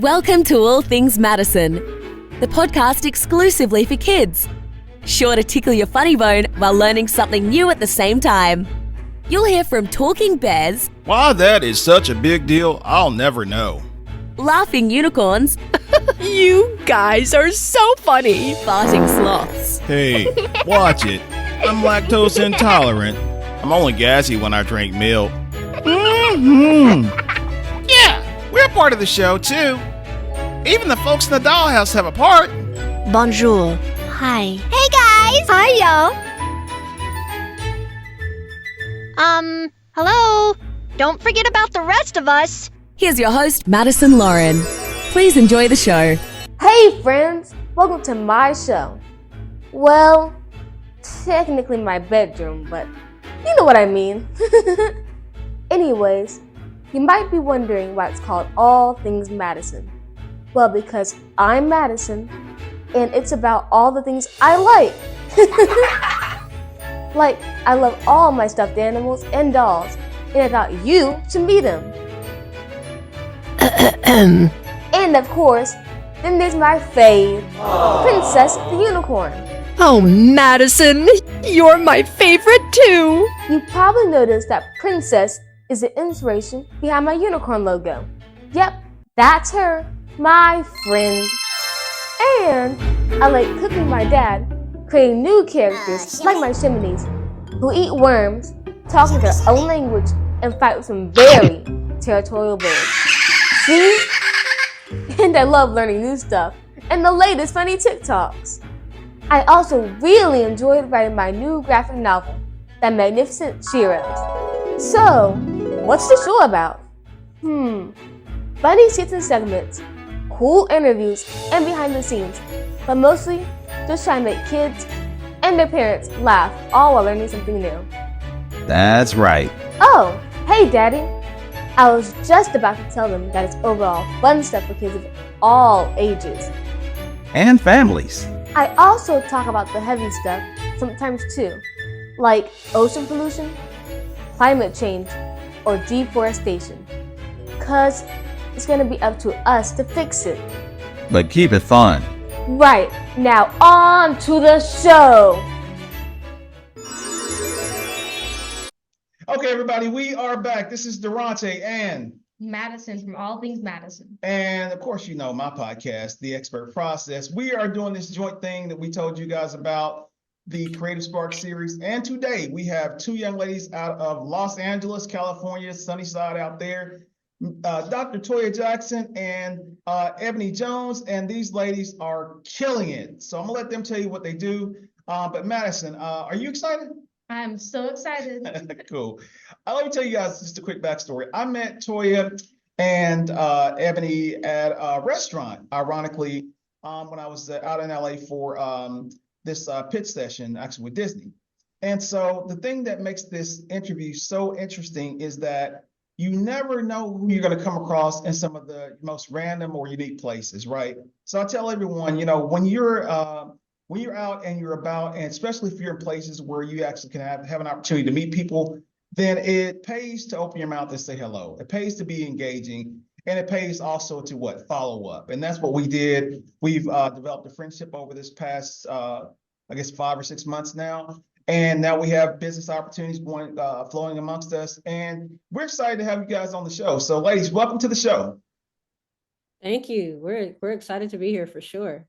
Welcome to All Things Madison, the podcast exclusively for kids. Sure to tickle your funny bone while learning something new at the same time. You'll hear from talking bears, Why that is such a big deal, I'll never know. laughing unicorns, You guys are so funny. farting sloths, Hey, watch it. I'm lactose intolerant. I'm only gassy when I drink milk. Yeah, we're part of the show too. Even the folks in the dollhouse have a part. Bonjour. Hi. Hey guys! Hi y'all. Hello? Don't forget about the rest of us. Here's your host, Madison Lauren. Please enjoy the show. Hey friends, welcome to my show. Well, technically my bedroom, but you know what I mean. Anyways, you might be wondering why it's called All Things Madison. Well, because I'm Madison, and it's about all the things I like. Like, I love all my stuffed animals and dolls, and I thought you should meet them. And of course, then there's my fave, Princess the Unicorn. Oh, Madison, you're my favorite too. You probably noticed that Princess is the inspiration behind my unicorn logo. Yep, that's her, my friend. And I like cooking with my dad, creating new characters like my chimneys, who eat worms, talk in their own language, and fight with some very territorial birds. See? And I love learning new stuff and the latest funny TikToks. I also really enjoyed writing my new graphic novel, The Magnificent Sheroes. So, what's the show about? Funny skits and segments, cool interviews, and behind the scenes, but mostly just trying to make kids and their parents laugh all while learning something new. That's right. Oh, hey Daddy! I was just about to tell them that it's overall fun stuff for kids of all ages. And families. I also talk about the heavy stuff sometimes too, like ocean pollution, climate change, or deforestation. 'Cause it's gonna be up to us to fix it. But keep it fun. Right, now on to the show! Okay, everybody, we are back. This is Durante and Madison from All Things Madison. of course, you know my podcast, The Expert Process. We are doing this joint thing that we told you guys about, the Creative Spark series. And today we have two young ladies out of Los Angeles, California, sunny side out there. Dr. Toyia Jackson and Ebony Jones, and these ladies are killing it. So I'm gonna let them tell you what they do. But Madison, are you excited? I'm so excited. Cool. Let me tell you guys just a quick backstory. I met Toyia and Ebony at a restaurant, ironically, when I was out in LA for this pitch session, actually with Disney. And so the thing that makes this interview so interesting is that you never know who you're going to come across in some of the most random or unique places, right? So I tell everyone, you know, when you're out and you're about, and especially if you're in places where you actually can have an opportunity to meet people, then it pays to open your mouth and say hello. It pays to be engaging, and it pays also to follow up. And that's what we did. We've developed a friendship over this past, I guess, 5 or 6 months now. And now we have business opportunities flowing amongst us. And we're excited to have you guys on the show. So ladies, welcome to the show. Thank you. We're excited to be here for sure.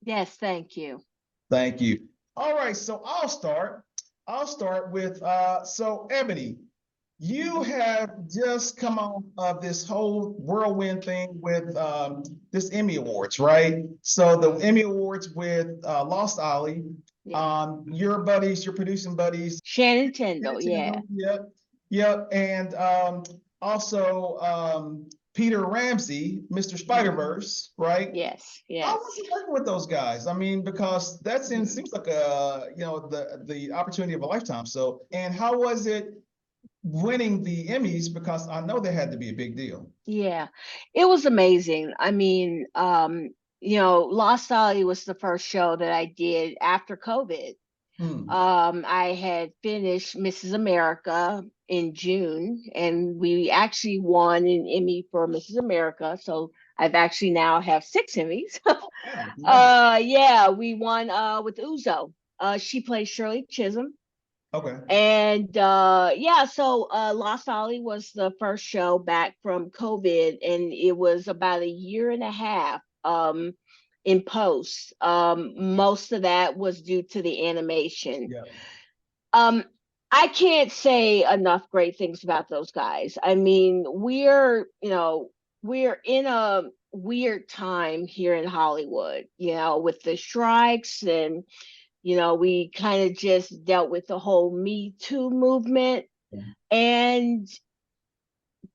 Yes, thank you. Thank you. All right, so I'll start with, so Ebony, you have just come off of this whole whirlwind thing with this Emmy Awards, right? So the Emmy Awards with Lost Ollie, your buddies, your producing buddies. Shannon Tindle, yeah. Yep. And also Peter Ramsey, Mr. Spider-Verse, right? Yes. How was it working with those guys? I mean, because that seems like the opportunity of a lifetime. So, and how was it winning the Emmys? Because I know they had to be a big deal. Yeah, it was amazing. I mean, Lost Ollie was the first show that I did after COVID. I had finished Mrs. America in June, and we actually won an Emmy for Mrs. America. So I've actually now have 6 Emmys. Yeah, we won with Uzo. She plays Shirley Chisholm. Okay. And yeah, so Lost Ollie was the first show back from COVID, and it was about a year and a half in post. Most of that was due to the animation. Yeah. I can't say enough great things about those guys. I mean, we're in a weird time here in Hollywood, with the strikes, and we kind of just dealt with the whole Me Too movement. And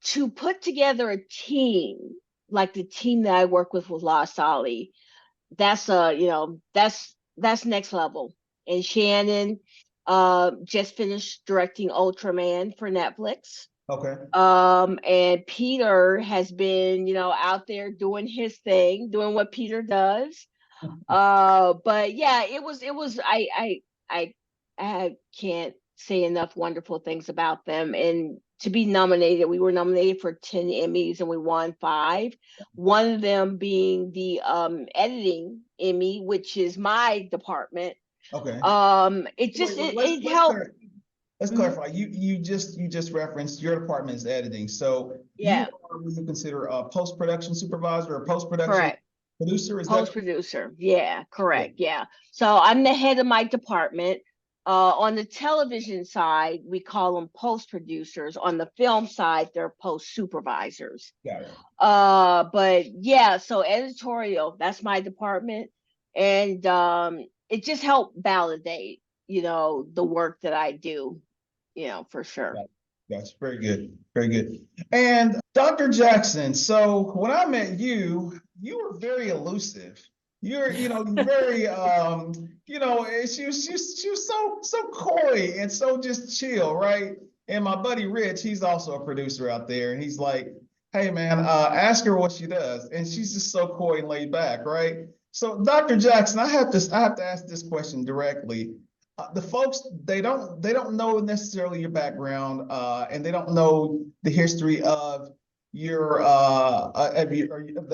to put together a team like the team that I work with Lost Ollie, that's that's next level. And Shannon just finished directing Ultraman for Netflix. Okay. And Peter has been, out there doing his thing, doing what Peter does. But yeah, it was I can't say enough wonderful things about them. And to be nominated, we were nominated for 10 Emmys and we won 5. One of them being the editing Emmy, which is my department. Okay. It just it helped. Let's clarify. You just referenced your department is editing. So yeah, you are what you consider a post-production supervisor or post-production correct. Producer? Is post-producer. Yeah, correct. Yeah. So I'm the head of my department. On the television side, we call them post-producers. On the film side, they're post-supervisors. Got it. But yeah, so editorial, that's my department. And it just helped validate, the work that I do, for sure. That's very good. Very good. And Dr. Jackson, so when I met you, you were very elusive. You're very, she was so coy and so just chill, right? And my buddy Rich, he's also a producer out there, and he's like, hey man, ask her what she does. And she's just so coy and laid back, right? So Dr. Jackson, I have to ask this question directly. The folks, they don't know necessarily your background, and they don't know the history of the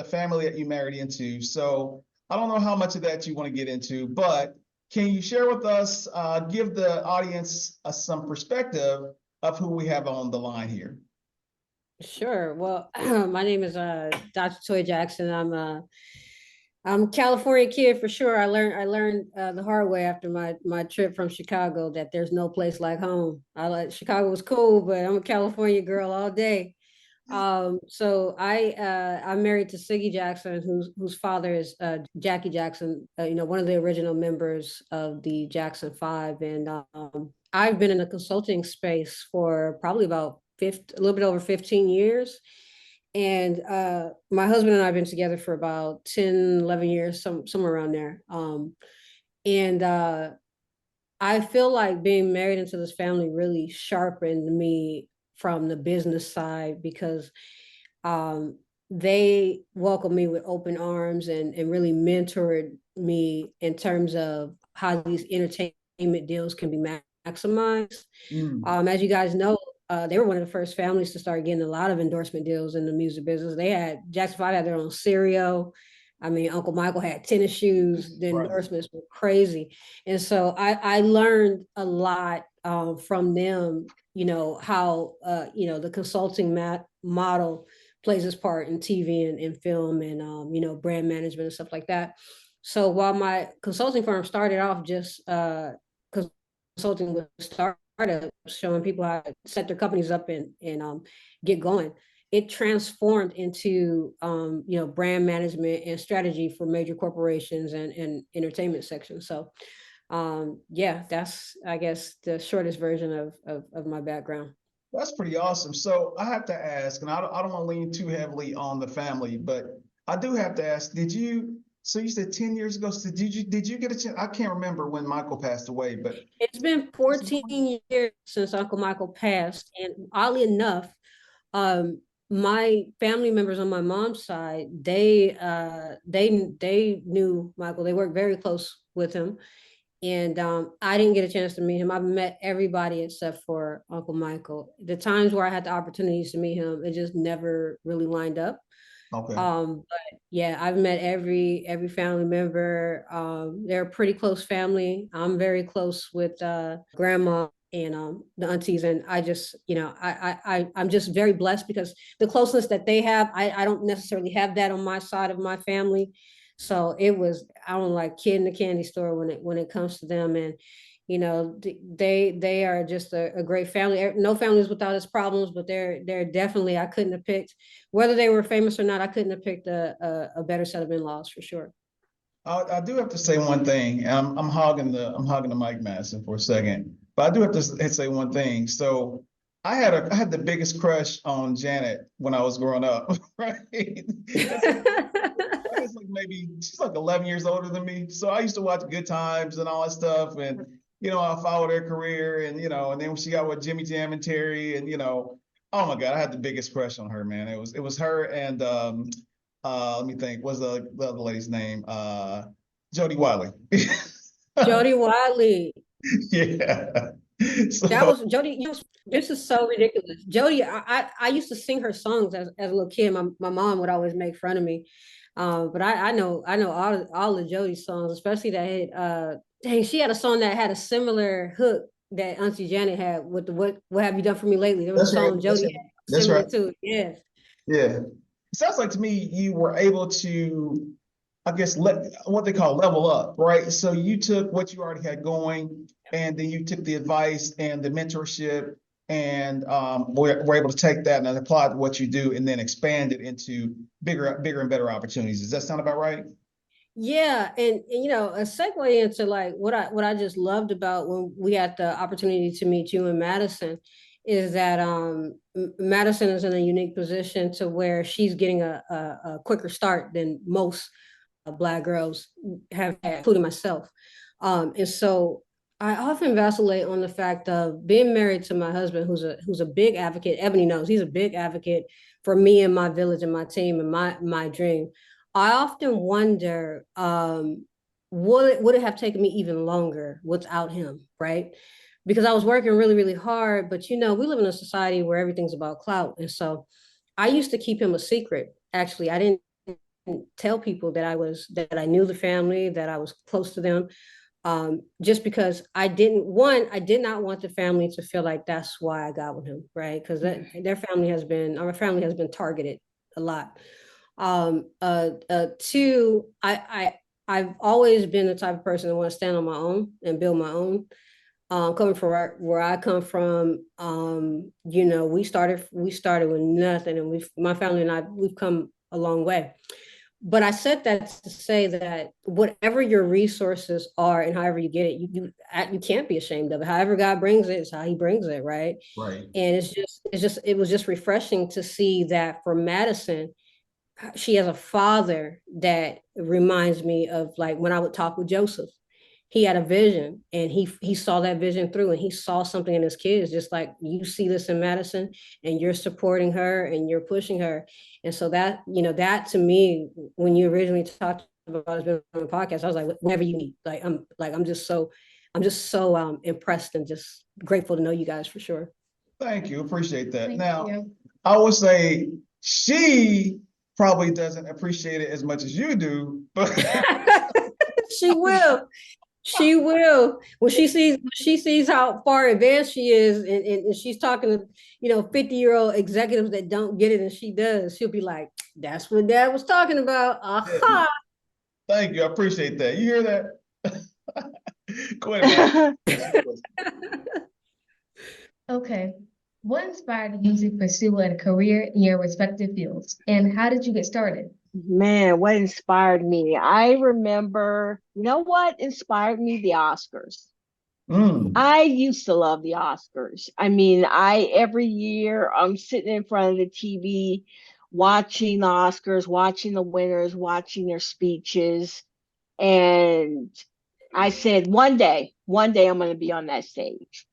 family that you married into. So I don't know how much of that you want to get into, but can you share with us, give the audience some perspective of who we have on the line here? Sure. Well, my name is Dr. Toyia Jackson. I'm a California kid for sure. I learned the hard way after my trip from Chicago that there's no place like home. Chicago was cool, but I'm a California girl all day. So I'm married to Siggy Jackson, whose father is Jackie Jackson, one of the original members of the Jackson 5. And I've been in the consulting space for probably about a little bit over 15 years. And my husband and I have been together for about 10, 11 years, somewhere around there. And I feel like being married into this family really sharpened me from the business side, because they welcomed me with open arms and really mentored me in terms of how these entertainment deals can be maximized. As you guys know, they were one of the first families to start getting a lot of endorsement deals in the music business. Jackson 5 had their own cereal. I mean, Uncle Michael had tennis shoes. The endorsements were crazy. And so I learned a lot from them, how, the consulting model plays its part in TV and film and, brand management and stuff like that. So while my consulting firm started off just consulting with startups, showing people how to set their companies up and get going, it transformed into brand management and strategy for major corporations and entertainment sections. So that's, I guess, the shortest version of my background. That's pretty awesome. So I have to ask, and I don't want to lean too heavily on the family, but I do have to ask, so you said 10 years ago, so did you get a chance? I can't remember when Michael passed away, but it's been 14 years since Uncle Michael passed. And oddly enough, my family members on my mom's side, they knew Michael. They worked very close with him. And I didn't get a chance to meet him. I've met everybody except for Uncle Michael. The times where I had the opportunities to meet him, it just never really lined up. Okay. But yeah, I've met every family member. They're a pretty close family. I'm very close with grandma and the aunties, and I just, I'm just very blessed because the closeness that they have, I don't necessarily have that on my side of my family. So it was, I don't like kid in the candy store when it comes to them. And they are just a great family. No family is without its problems, but they're definitely, I couldn't have picked, whether they were famous or not, I couldn't have picked a better set of in-laws for sure. I do have to say one thing. I'm hogging the mic, Madison, for a second, but I do have to say one thing. So I had the biggest crush on Janet when I was growing up, right? It's like maybe she's like 11 years older than me. So I used to watch Good Times and all that stuff. And, I followed her career and, and then when she got with Jimmy Jam and Terry and, oh my God, I had the biggest crush on her, man. It was her and, let me think, what's the other lady's name? Jody Wiley. Jody Wiley. Yeah. So, That was Jody. This is so ridiculous. Jody, I used to sing her songs as a little kid. My mom would always make fun of me. But I know all of Jody's songs, especially that hit, dang, she had a song that had a similar hook that Auntie Janet had with the what have you done for me lately? There was a song Jody had similar to it. Yeah. Yeah. It sounds like to me you were able to, I guess, what they call level up, right? So you took what you already had going, and then you took the advice and the mentorship, and were able to take that and apply it to what you do, and then expand it into bigger and better opportunities. Does that sound about right? Yeah, and a segue into like what I just loved about when we had the opportunity to meet you in Madison is that Madison is in a unique position to where she's getting a quicker start than most Black girls have had, including myself. And so I often vacillate on the fact of being married to my husband, who's a big advocate. Ebony knows he's a big advocate for me and my village and my team and my dream. I often wonder, would it have taken me even longer without him, right? Because I was working really, really hard, but we live in a society where everything's about clout. And so I used to keep him a secret. Actually, I didn't tell people that I knew the family, that I was close to them. Just because I did not want the family to feel like that's why I got with him, right? Because our family has been targeted a lot. Two, I've always been the type of person that want to stand on my own and build my own. Coming from where I come from, we started with nothing, and my family and we've come a long way. But I said that to say that whatever your resources are and however you get it, you can't be ashamed of it. However God brings it is how He brings it, right? Right. And it was just refreshing to see that for Madison, she has a father that reminds me of like when I would talk with Joseph. He had a vision and he saw that vision through, and he saw something in his kids, just like you see this in Madison, and you're supporting her and you're pushing her. And so that, that to me, when you originally talked about it on the podcast, I was like, whatever you need. I'm just so impressed and just grateful to know you guys for sure. Thank you. Appreciate that. Thank Now, you. I would say she probably doesn't appreciate it as much as you do, but She will. She will. When she sees how far advanced she is, and she's talking to 50-year-old executives that don't get it, and she does, she'll be like, that's what Dad was talking about. Aha. Thank you. I appreciate that. You hear that? Go ahead. Okay. What inspired you to pursue a career in your respective fields? And how did you get started? Man, what inspired me? I remember, what inspired me? The Oscars. I used to love the Oscars. I mean, every year I'm sitting in front of the TV, watching the Oscars, watching the winners, watching their speeches. And I said, one day I'm going to be on that stage.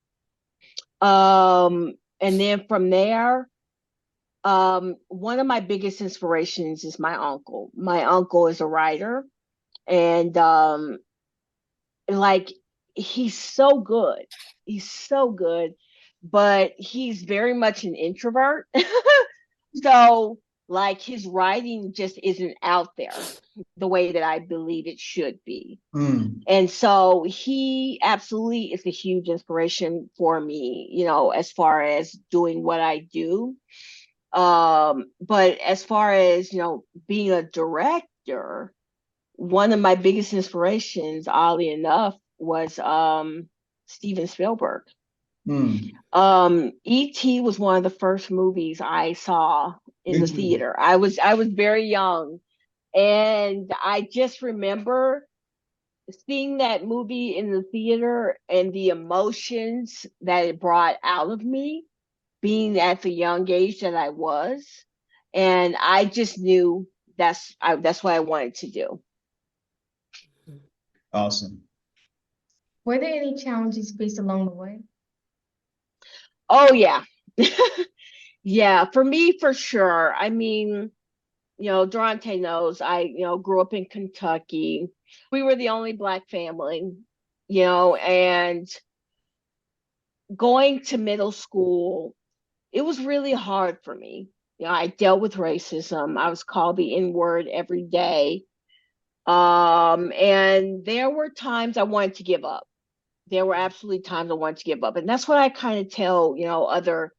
And then from there, one of my biggest inspirations is my uncle. My uncle is a writer, and like he's so good. He's so good, but he's very much an introvert. So like his writing just isn't out there the way that I believe it should be. And so he absolutely is a huge inspiration for me, you know, as far as doing what I do. But as far as, you know, being a director, one of my biggest inspirations, oddly enough, was Steven Spielberg. E.T. was one of the first movies I saw in the theater. I was very young, and I just remember seeing that movie in the theater and the emotions that it brought out of me, being at the young age that I was, and I just knew that's what I wanted to do. Awesome. Were there any challenges faced along the way? Oh yeah. Yeah, for me, for sure. I mean, you know, Durante knows I, you know, grew up in Kentucky. We were the only Black family, you know, and going to middle school, it was really hard for me. You know, I dealt with racism. I was called the N-word every day. And there were times I wanted to give up. There were absolutely times I wanted to give up. And that's what I kind of tell, you know, other,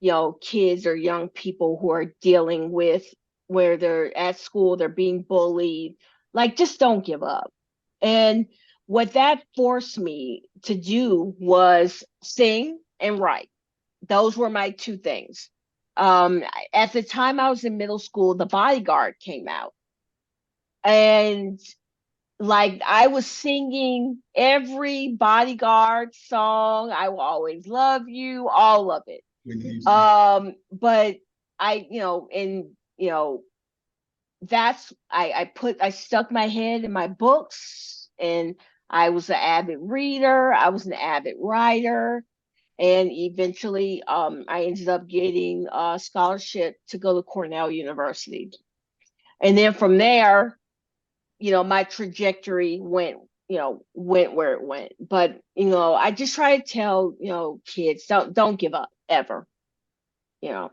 you know, kids or young people who are dealing with where they're at school, they're being bullied, like, just don't give up. And what that forced me to do was sing and write. Those were my two things. At the time I was in middle school, The Bodyguard came out. And like I was singing every Bodyguard song, I Will Always Love You, all of it. But I, you know, and you know, that's I stuck my head in my books, and I was an avid reader, I was an avid writer, and eventually I ended up getting a scholarship to go to Cornell University. And then from there, you know, my trajectory went where it went. But, you know, I just try to tell, you know, kids, don't give up ever. You know,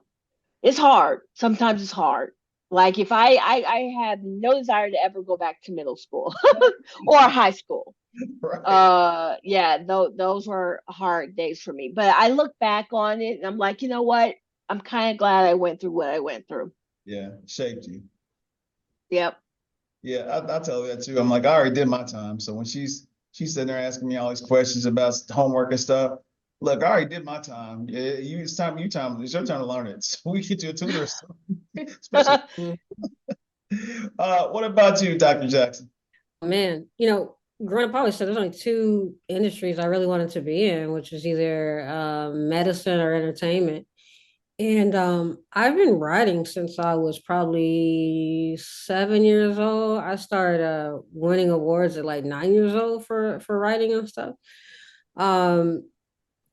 it's hard. Sometimes it's hard. Like if I have no desire to ever go back to middle school or high school. Right. Yeah, those were hard days for me. But I look back on it and I'm like, you know what? I'm kind of glad I went through what I went through. Yeah, shaped you. Yep. Yeah, I tell her that too. I'm like, I already did my time. So when she's sitting there asking me all these questions about homework and stuff, look, I already did my time. It's your time to learn it. So we get you a tutor. Especially. What about you, Dr. Jackson? Man, you know, growing up, I always said there's only two industries I really wanted to be in, which is either medicine or entertainment. And I've been writing since I was probably 7 years old. I started winning awards at like 9 years old for writing and stuff.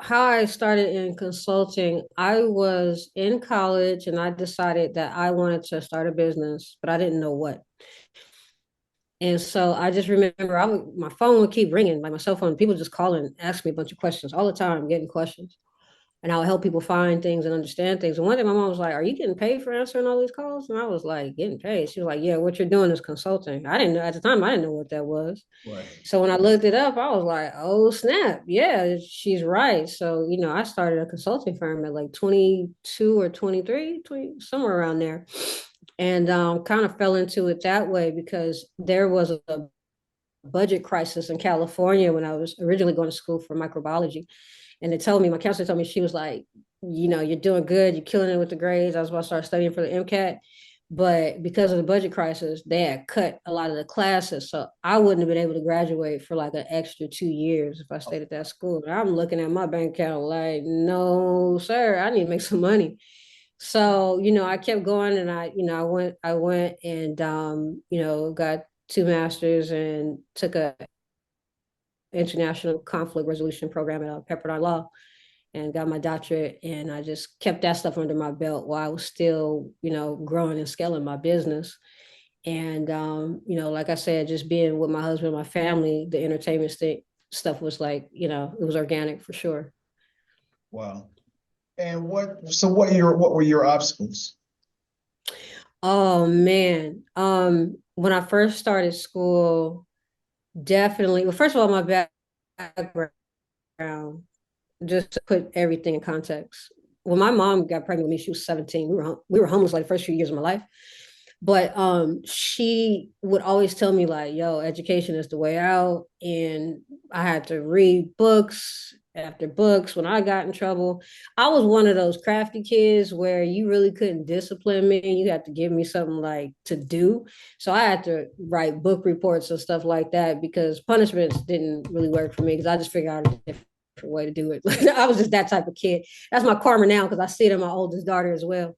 How I started in consulting, I was in college and I decided that I wanted to start a business, but I didn't know what. And so I just remember my phone would keep ringing, like my cell phone. People just calling and ask me a bunch of questions all the time, getting questions. And I would help people find things and understand things. And one day my mom was like, "Are you getting paid for answering all these calls?" And I was like, "Getting paid?" She was like, "Yeah, what you're doing is consulting." I didn't know at the time, I didn't know what that was. Right. So when I looked it up, I was like, "Oh, snap. Yeah, she's right." So, you know, I started a consulting firm at like 22 or 23, somewhere around there. And kind of fell into it that way because there was a budget crisis in California when I was originally going to school for microbiology. And my counselor told me, she was like, you know, you're doing good. You're killing it with the grades. I was about to start studying for the MCAT. But because of the budget crisis, they had cut a lot of the classes. So I wouldn't have been able to graduate for like an extra 2 years if I stayed at that school. And I'm looking at my bank account like, no, sir, I need to make some money. So, you know, I kept going and I went and, you know, got 2 masters and took a international conflict resolution program at Pepperdine Law and got my doctorate. And I just kept that stuff under my belt while I was still, you know, growing and scaling my business. And, you know, like I said, just being with my husband, my family, the entertainment stuff was like, it was organic for sure. Wow. And what were your obstacles? Oh man. When I first started school, definitely, well, first of all, my background, just to put everything in context. When my mom got pregnant with me, she was 17. We were homeless like the first few years of my life. But she would always tell me like, yo, education is the way out. And I had to read books after books when I got in trouble. I was one of those crafty kids where you really couldn't discipline me. You had to give me something like to do. So I had to write book reports and stuff like that because punishments didn't really work for me because I just figured out a different way to do it. I was just that type of kid. That's my karma now because I see it in my oldest daughter as well.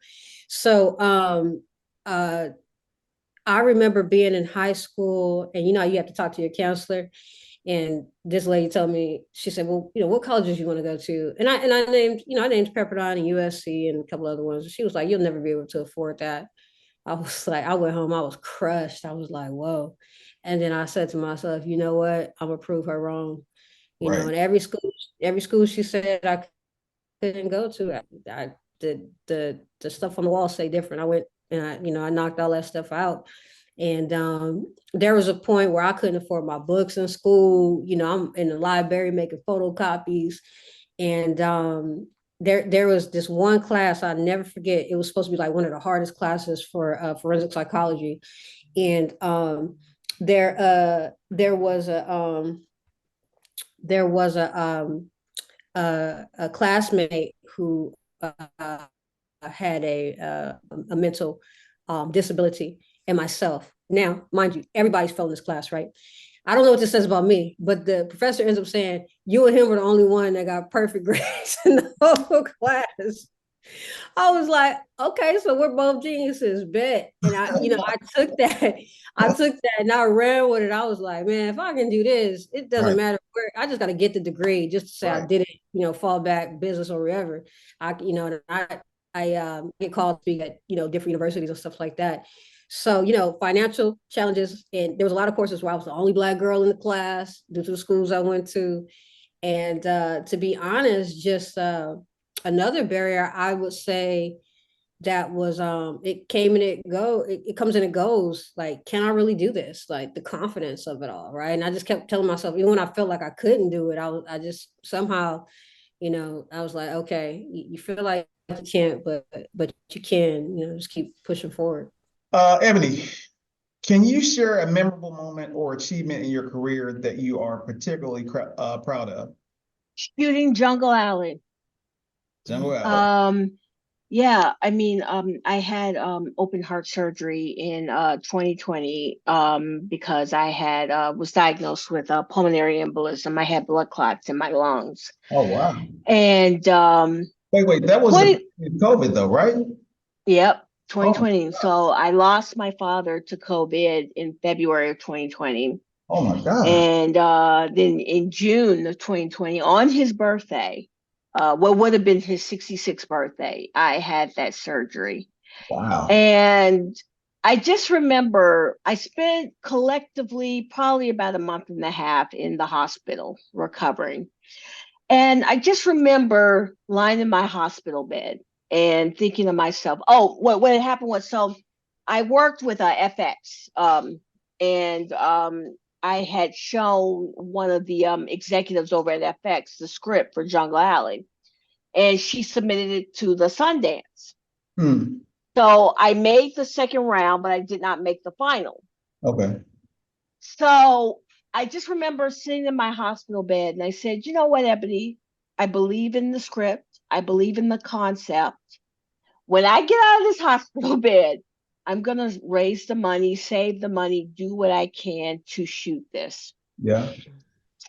So I remember being in high school and you have to talk to your counselor. And this lady told me, she said, well, what colleges you want to go to? And I named, I named Pepperdine and USC and a couple other ones. She was like, you'll never be able to afford that. I was like, I went home, I was crushed. I was like, whoa. And then I said to myself, you know what? I'm gonna prove her wrong. And every school she said I couldn't go to, the stuff on the wall say different. I went and I knocked all that stuff out. And there was a point where I couldn't afford my books in school. I'm in the library making photocopies. And there was this one class I'll never forget. It was supposed to be like one of the hardest classes for forensic psychology. And there was a classmate who had a mental disability, and myself. Now, mind you, everybody's failing this class, right? I don't know what this says about me, but the professor ends up saying, you and him were the only one that got perfect grades in the whole class. I was like, okay, so we're both geniuses, bet. And I took that and I ran with it. I was like, man, if I can do this, it doesn't matter where. I just got to get the degree just to say I did it, fall back, business or wherever. I get called to speak at, different universities and stuff like that. So, financial challenges. And there was a lot of courses where I was the only Black girl in the class due to the schools I went to. And to be honest, just another barrier I would say that was it came and it comes and it goes. Like, can I really do this? Like the confidence of it all, right? And I just kept telling myself, even when I felt like I couldn't do it, I just somehow, I was like, okay, you feel like you can't, but you can, just keep pushing forward. Ebony, can you share a memorable moment or achievement in your career that you are particularly proud of? Shooting Jungle Alley. Jungle Alley. Yeah, I mean, I had open heart surgery in 2020 because I had was diagnosed with pulmonary embolism. I had blood clots in my lungs. Oh wow! And wait, that was COVID though, right? Yep, 2020. Oh. So I lost my father to COVID in February of 2020. Oh my God! And then in June of 2020, on his birthday. What would have been his 66th birthday, I had that surgery. Wow. And I just remember I spent collectively probably about a month and a half in the hospital recovering. And I just remember lying in my hospital bed and thinking to myself, oh, what had happened was, so I worked with FX and I had shown one of the executives over at FX the script for Jungle Alley, and she submitted it to the Sundance. So I made the second round, but I did not make the final. Okay. So I just remember sitting in my hospital bed and I said, you know what, Ebony, I believe in the script. I believe in the concept. When I get out of this hospital bed, I'm going to raise the money, save the money, do what I can to shoot this. Yeah.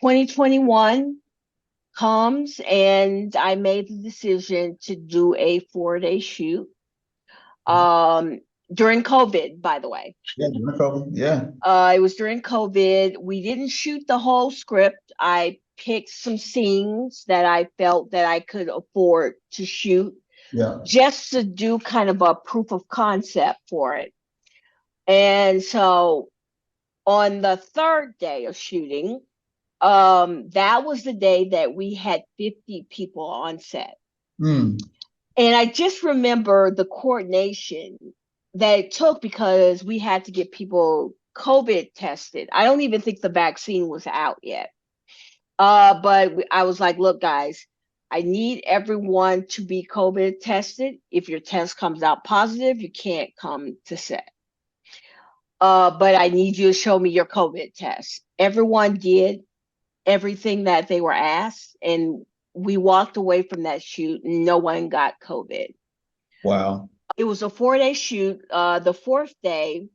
2021 comes and I made the decision to do a 4-day shoot. During COVID, by the way. Yeah, during COVID, yeah. It was during COVID. We didn't shoot the whole script. I picked some scenes that I felt that I could afford to shoot. Yeah. Just to do kind of a proof of concept for it. And so on the third day of shooting, that was the day that we had 50 people on set. Mm. And I just remember the coordination that it took because we had to get people COVID tested. I don't even think the vaccine was out yet. But I was like, look, guys, I need everyone to be COVID tested. If your test comes out positive, you can't come to set. But I need you to show me your COVID test. Everyone did everything that they were asked, and we walked away from that shoot and no one got COVID. Wow. It was a 4-day shoot. The fourth day,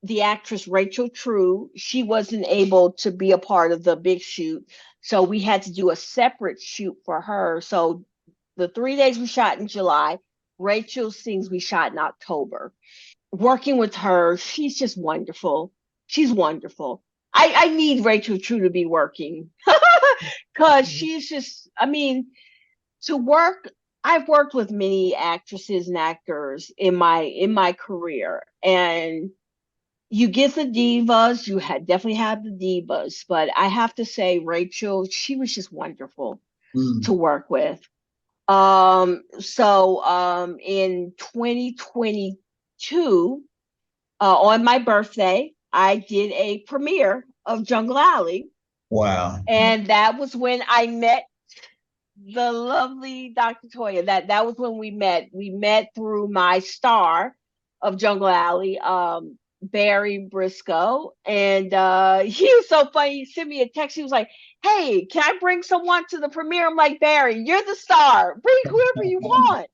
the actress Rachel True, she wasn't able to be a part of the big shoot. So we had to do a separate shoot for her. So the 3 days we shot in July, Rachel's scenes we shot in October. Working with her, she's just wonderful. She's wonderful. I need Rachel True to be working because she's just, I mean, to work, I've worked with many actresses and actors in my career, and you get the divas, you definitely have the divas, but I have to say Rachel, she was just wonderful to work with. So in 2022, on my birthday, I did a premiere of Jungle Alley. Wow. And that was when I met the lovely Dr. Toyia. That was when we met. We met through my star of Jungle Alley, Barry Briscoe. And he was so funny. He sent me a text. He was like, hey, can I bring someone to the premiere? I'm like, Barry, you're the star. Bring whoever you want.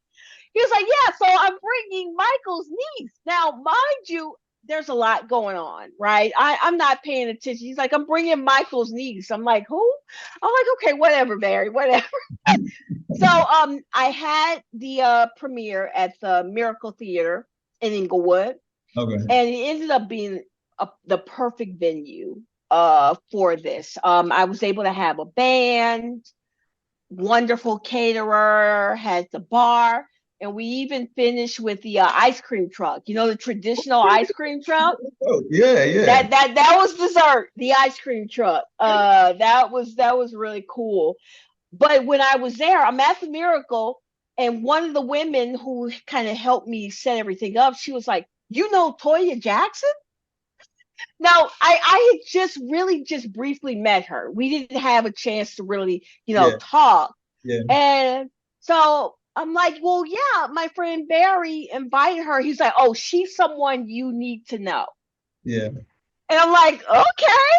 He was like, yeah, so I'm bringing Michael's niece. Now, mind you, there's a lot going on, right? I'm not paying attention. He's like, I'm bringing Michael's niece. I'm like, who? I'm like, okay, whatever, Barry, whatever. So I had the premiere at the Miracle Theater in Inglewood. Okay. And it ended up being the perfect venue for this. I was able to have a band, wonderful caterer, had the bar. And we even finished with the ice cream truck. You know, the traditional ice cream truck. Oh, yeah, yeah. That was dessert. The ice cream truck. That was really cool. But when I was there, I'm at the Miracle, and one of the women who kind of helped me set everything up, she was like, "You know Toyia Jackson?" Now, I had just briefly met her. We didn't have a chance to really, talk. Yeah. And so I'm like, well, yeah, my friend Barry invited her. He's like, oh, she's someone you need to know. Yeah. And I'm like, okay.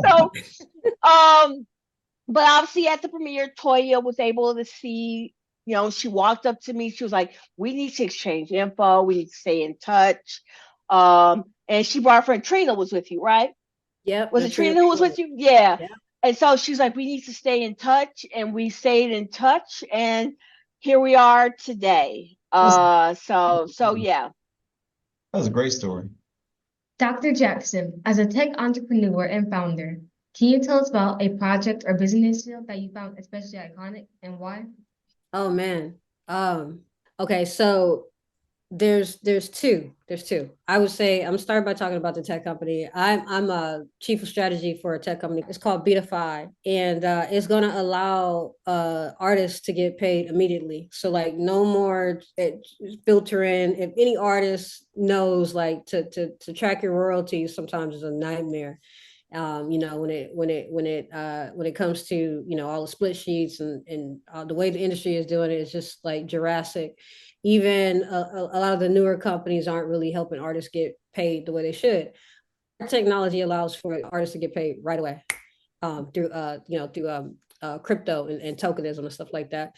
So, but obviously at the premiere, Toyia was able to see, she walked up to me. She was like, we need to exchange info. We need to stay in touch. And she brought her friend Trina was with you, right? Yep. Was it Trina who was with you? Yeah. Yep. And so she's like, we need to stay in touch. And we stayed in touch. And here we are today. So yeah. That was a great story. Dr. Jackson, as a tech entrepreneur and founder, can you tell us about a project or business deal that you found especially iconic and why? Oh man. Okay, so there's two. I would say I'm starting by talking about the tech company. I'm a chief of strategy for a tech company. It's called Beatify, and it's going to allow artists to get paid immediately. So like no more filter in. If any artist knows like to track your royalties sometimes is a nightmare. When it comes to all the split sheets and the way the industry is doing it is just like Jurassic. Even a lot of the newer companies aren't really helping artists get paid the way they should. Technology allows for artists to get paid right away through crypto and tokenism and stuff like that.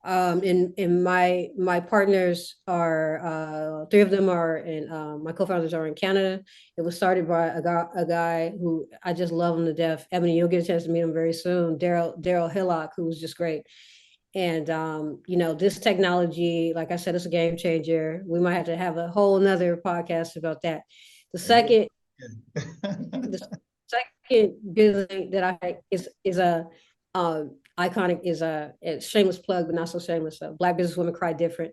And my partners are three of them are and my co-founders are in Canada. It was started by a guy who I just love him to death. Ebony, you'll get a chance to meet him very soon. Daryl Hillock, who was just great. And, this technology, like I said, it's a game changer. We might have to have a whole nother podcast about that. The second business that I think is a iconic is a shameless plug, but not so shameless. Black businesswomen cry different.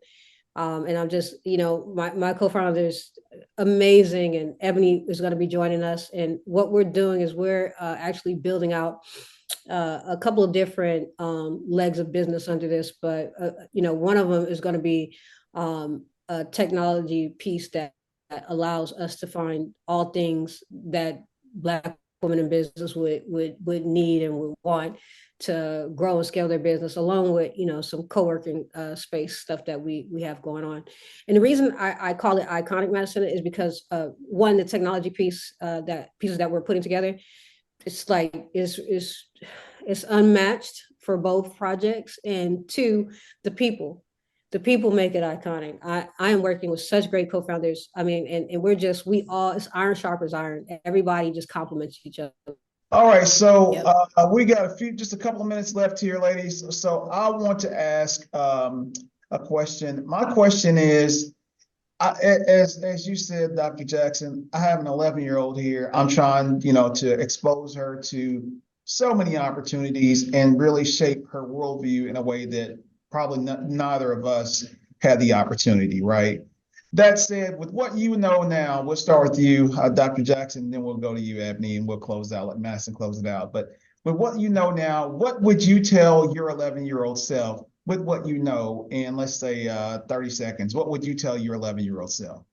And I'm just, my co-founder's amazing, and Ebony is going to be joining us. And what we're doing is we're actually building out a couple of different legs of business under this. But, one of them is going to be a technology piece that allows us to find all things that Black women in business would need and would want to grow and scale their business, along with some co-working space stuff that we have going on. And the reason I call it Iconic Madison is because one, the technology pieces that we're putting together, it's like it's unmatched for both projects, and two, the people make it iconic. I am working with such great co-founders. I mean, and it's iron sharpens iron. Everybody just complements each other. All right, so we got just a couple of minutes left here, ladies. So I want to ask a question. My question is, as you said, Dr. Jackson, I have an 11-year-old here. I'm trying, to expose her to so many opportunities and really shape her worldview in a way that probably neither of us had the opportunity, right? That said, with what you know now, we'll start with you, Dr. Jackson, then we'll go to you, Ebony, and we'll close out, let Madison close it out. But with what you know now, what would you tell your 11-year-old self with what you know in, let's say, 30 seconds? What would you tell your 11-year-old self?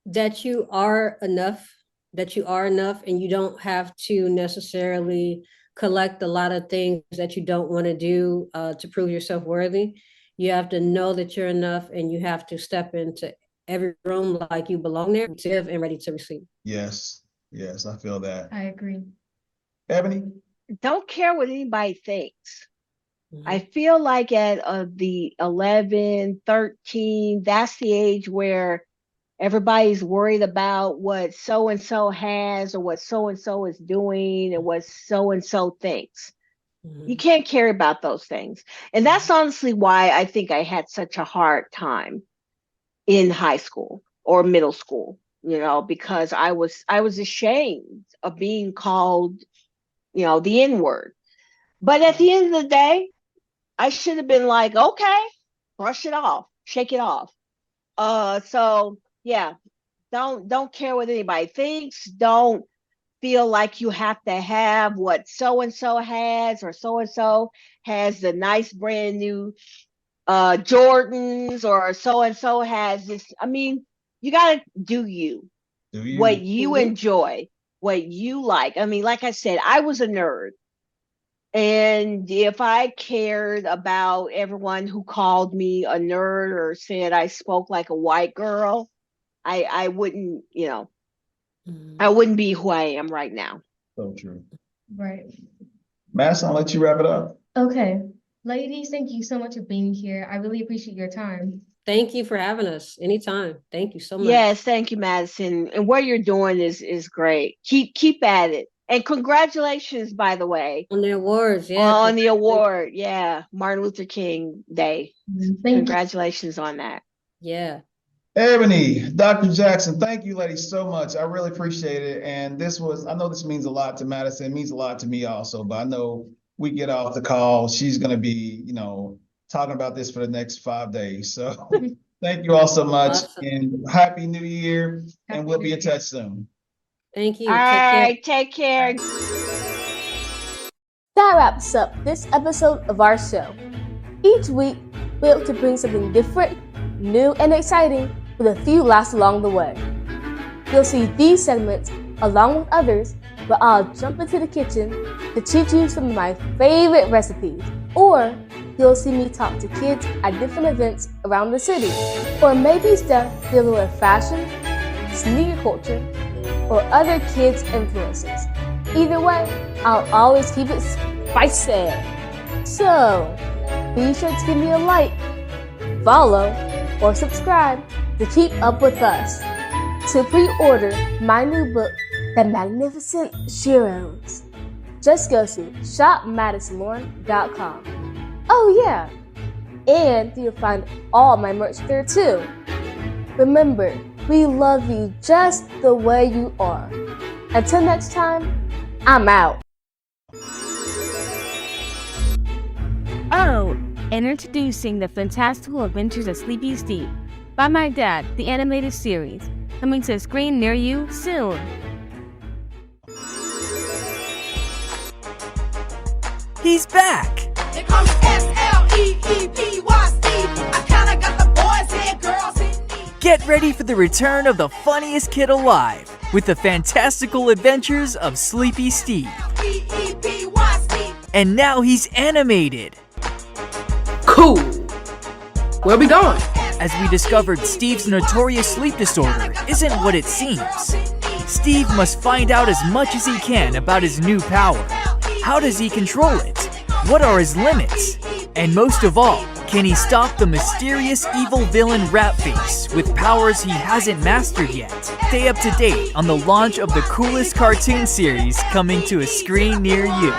That you are enough, and you don't have to necessarily collect a lot of things that you don't want to do to prove yourself worthy. You have to know that you're enough, and you have to step into every room like you belong there, and ready to receive. Yes, I feel that. I agree. Ebony? Don't care what anybody thinks. Mm-hmm. I feel like at the 11, 13, that's the age where everybody's worried about what so-and-so has or what so-and-so is doing and what so-and-so thinks. You can't care about those things. And that's honestly why I think I had such a hard time in high school or middle school, because I was ashamed of being called, the N-word. But at the end of the day, I should have been like, okay, brush it off, shake it off. So yeah, don't care what anybody thinks. Don't feel like you have to have what so-and-so has, or so-and-so has the nice brand new Jordans, or so-and-so has this. I mean, you got to do you. What you enjoy, what you like. I mean, like I said, I was a nerd. And if I cared about everyone who called me a nerd or said I spoke like a white girl, I wouldn't, I wouldn't be who I am right now. So true. Right. Madison, I'll let you wrap it up. Okay. Ladies, thank you so much for being here. I really appreciate your time. Thank you for having us. Anytime. Thank you so much. Yes, thank you, Madison. And what you're doing is great. Keep at it. And congratulations, by the way. On the awards, yeah. On the award, yeah. Martin Luther King Day. Congratulations on that. Yeah. Ebony, Dr. Jackson, thank you, ladies, so much. I really appreciate it. And I know this means a lot to Madison. It means a lot to me also, but I know we get off the call, she's going to be, talking about this for the next 5 days. So thank you all so much. Awesome. And Happy New Year. And we'll be in touch soon. Thank you. All right, take care. That wraps up this episode of our show. Each week, we hope to bring something different, new, and exciting with a few laughs along the way. You'll see these segments, along with others, where I'll jump into the kitchen to teach you some of my favorite recipes, or you'll see me talk to kids at different events around the city, or maybe stuff dealing with fashion, sneaker culture, or other kids' influences. Either way, I'll always keep it spicy. So, be sure to give me a like, follow, or subscribe to keep up with us. To pre-order my new book, The Magnificent Sheroes, just go to shopmadisonlauren.com. Oh yeah, and you'll find all my merch there too. Remember, we love you just the way you are. Until next time, I'm out. Oh, and introducing the fantastical adventures of Sleepy Steve by my dad, the animated series, coming to a screen near you soon. He's back! They call me S-L-E-E-P-Y Steve. I kinda got the boys and girls in me. Get ready for the return of the funniest kid alive with the fantastical adventures of Sleepy Steve. E-E-P-Y Steve. And now he's animated. Cool. Where we going? As we discovered Steve's notorious sleep disorder isn't what it seems. Steve must find out as much as he can about his new power. How does he control it? What are his limits? And most of all, can he stop the mysterious evil villain Ratface with powers he hasn't mastered yet? Stay up to date on the launch of the coolest cartoon series coming to a screen near you.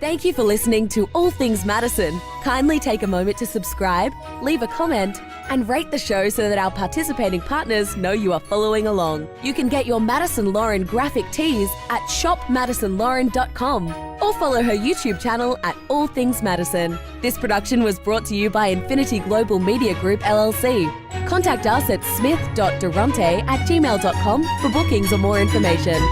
Thank you for listening to All Things Madison. Kindly take a moment to subscribe, leave a comment, and rate the show so that our participating partners know you are following along. You can get your Madison Lauren graphic tees at shopmadisonlauren.com or follow her YouTube channel at All Things Madison. This production was brought to you by Infinity Global Media Group LLC. Contact us at smith.durante@gmail.com for bookings or more information.